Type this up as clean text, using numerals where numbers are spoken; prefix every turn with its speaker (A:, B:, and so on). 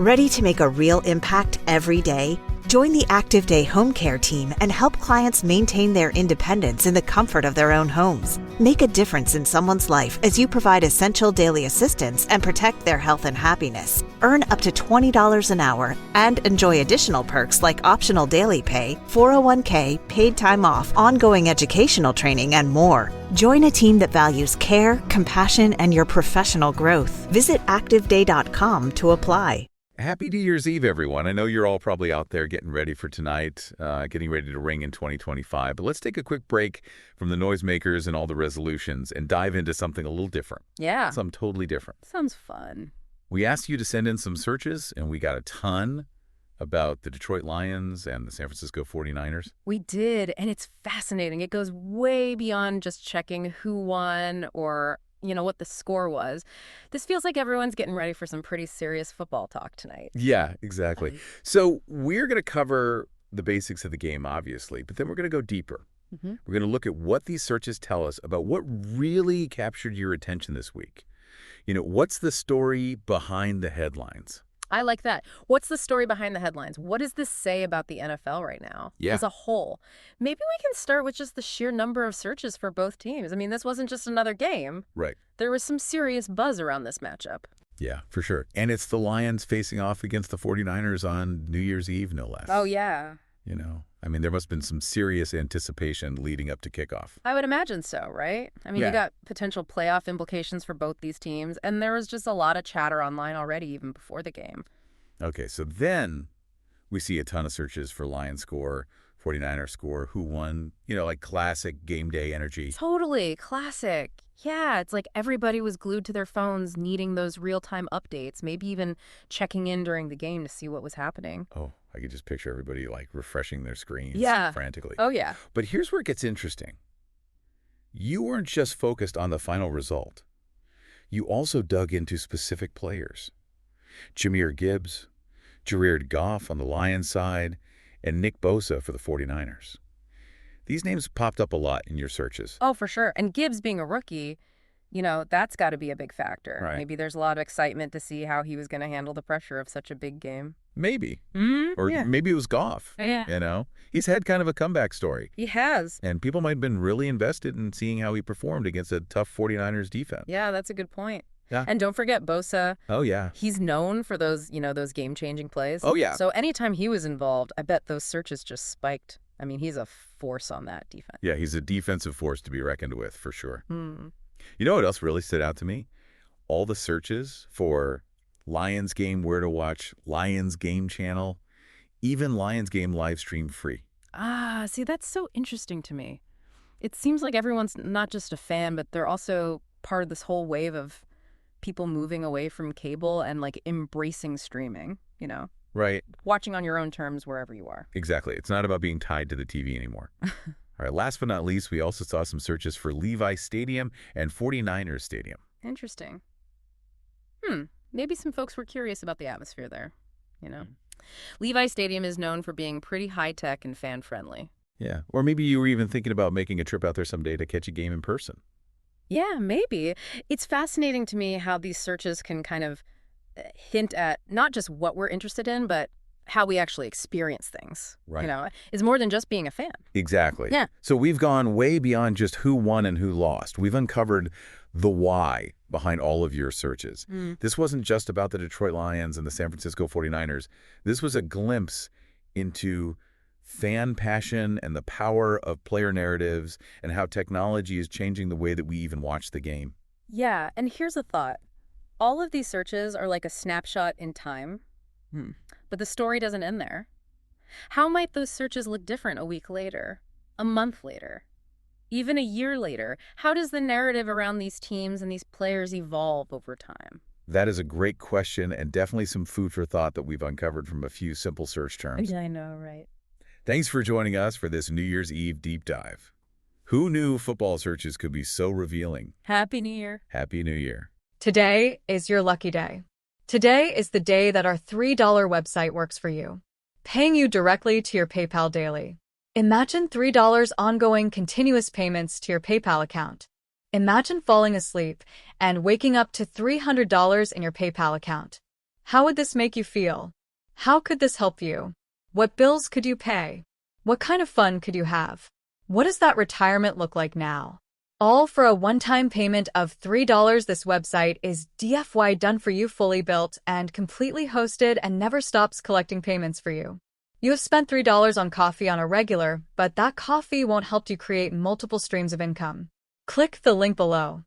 A: Ready to make a real impact every day? Join the Active Day Home Care team and help clients maintain their independence in the comfort of their own homes. Make a difference in someone's life as you provide essential daily assistance and protect their health and happiness. Earn up to $20 an hour and enjoy additional perks like optional daily pay, 401k, paid time off, ongoing educational training, and more. Join a team that values care, compassion, and your professional growth. Visit activeday.com to apply.
B: Happy New Year's Eve, everyone. I know you're all probably out there getting ready for tonight, getting ready to ring in 2025. But let's take a quick break from the noisemakers and all the resolutions and dive into something a little different.
C: Yeah.
B: Something totally different.
C: Sounds fun.
B: We asked you to send in some searches, and we got a ton about the Detroit Lions and the San Francisco 49ers.
C: We did, and it's fascinating. It goes way beyond just checking who won or what the score was. This feels like everyone's getting ready for some pretty serious football talk tonight.
B: Yeah, exactly. So we're going to cover the basics of the game, obviously, but then we're going to go deeper. We're going to look at what these searches tell us about what really captured your attention this week. What's the story behind the headlines?
C: I like that. What's the story behind the headlines? What does this say about the NFL right now as a whole? Maybe we can start with just the sheer number of searches for both teams. I mean, this wasn't just another game.
B: Right.
C: There was some serious buzz around this matchup.
B: Yeah, for sure. And it's the Lions facing off against the 49ers on New Year's Eve, no less.
C: Oh, yeah.
B: There must have been some serious anticipation leading up to kickoff.
C: I would imagine so, right? You got potential playoff implications for both these teams, and there was just a lot of chatter online already even before the game.
B: Okay, so then we see a ton of searches for Lions score, 49er score, who won, like classic game day energy.
C: Totally, classic. Yeah, it's like everybody was glued to their phones needing those real-time updates, maybe even checking in during the game to see what was happening.
B: Oh, I could just picture everybody refreshing their screens frantically.
C: Oh, yeah.
B: But here's where it gets interesting. You weren't just focused on the final result. You also dug into specific players. Jahmyr Gibbs, Jared Goff on the Lions side, and Nick Bosa for the 49ers. These names popped up a lot in your searches.
C: Oh, for sure. And Gibbs being a rookie, that's got to be a big factor.
B: Right.
C: Maybe there's a lot of excitement to see how he was going to handle the pressure of such a big game.
B: Maybe.
C: Or
B: maybe it was Goff.
C: Yeah.
B: He's had kind of a comeback story.
C: He has.
B: And people might have been really invested in seeing how he performed against a tough 49ers defense.
C: Yeah, that's a good point.
B: Yeah.
C: And don't forget Bosa.
B: Oh, yeah.
C: He's known for those, those game-changing plays.
B: Oh, yeah.
C: So anytime he was involved, I bet those searches just spiked. He's a force on that defense.
B: Yeah, he's a defensive force to be reckoned with, for sure.
C: Hmm.
B: You know what else really stood out to me? All the searches for Lions game, where to watch, Lions game channel, even Lions game live stream free.
C: Ah, see, that's so interesting to me. It seems like everyone's not just a fan, but they're also part of this whole wave of people moving away from cable and embracing streaming,
B: Right.
C: Watching on your own terms wherever you are.
B: Exactly. It's not about being tied to the TV anymore. All right. Last but not least, we also saw some searches for Levi Stadium and 49ers Stadium.
C: Interesting. Maybe some folks were curious about the atmosphere there, Levi Stadium is known for being pretty high-tech and fan-friendly.
B: Yeah. Or maybe you were even thinking about making a trip out there someday to catch a game in person.
C: Yeah, maybe. It's fascinating to me how these searches can kind of hint at not just what we're interested in, but how we actually experience things.
B: Right.
C: It's more than just being a fan.
B: Exactly.
C: Yeah.
B: So we've gone way beyond just who won and who lost. We've uncovered the why behind all of your searches. This wasn't just about the Detroit Lions and the San Francisco 49ers. This was a glimpse into fan passion and the power of player narratives and how technology is changing the way that we even watch the game.
C: Yeah, and here's a thought. All of these searches are like a snapshot in time, but the story doesn't end there. How might those searches look different a week later, a month later, even a year later? How does the narrative around these teams and these players evolve over time?
B: That is a great question and definitely some food for thought that we've uncovered from a few simple search terms.
C: I know, right?
B: Thanks for joining us for this New Year's Eve deep dive. Who knew football searches could be so revealing?
C: Happy New Year.
B: Happy New Year.
D: Today is your lucky day. Today is the day that our $3 website works for you, paying you directly to your PayPal daily. Imagine $3 ongoing continuous payments to your PayPal account. Imagine falling asleep and waking up to $300 in your PayPal account. How would this make you feel? How could this help you? What bills could you pay? What kind of fun could you have? What does that retirement look like now? All for a one-time payment of $3. This website is DFY done for you, fully built and completely hosted, and never stops collecting payments for you. You have spent $3 on coffee on a regular, but that coffee won't help you create multiple streams of income. Click the link below.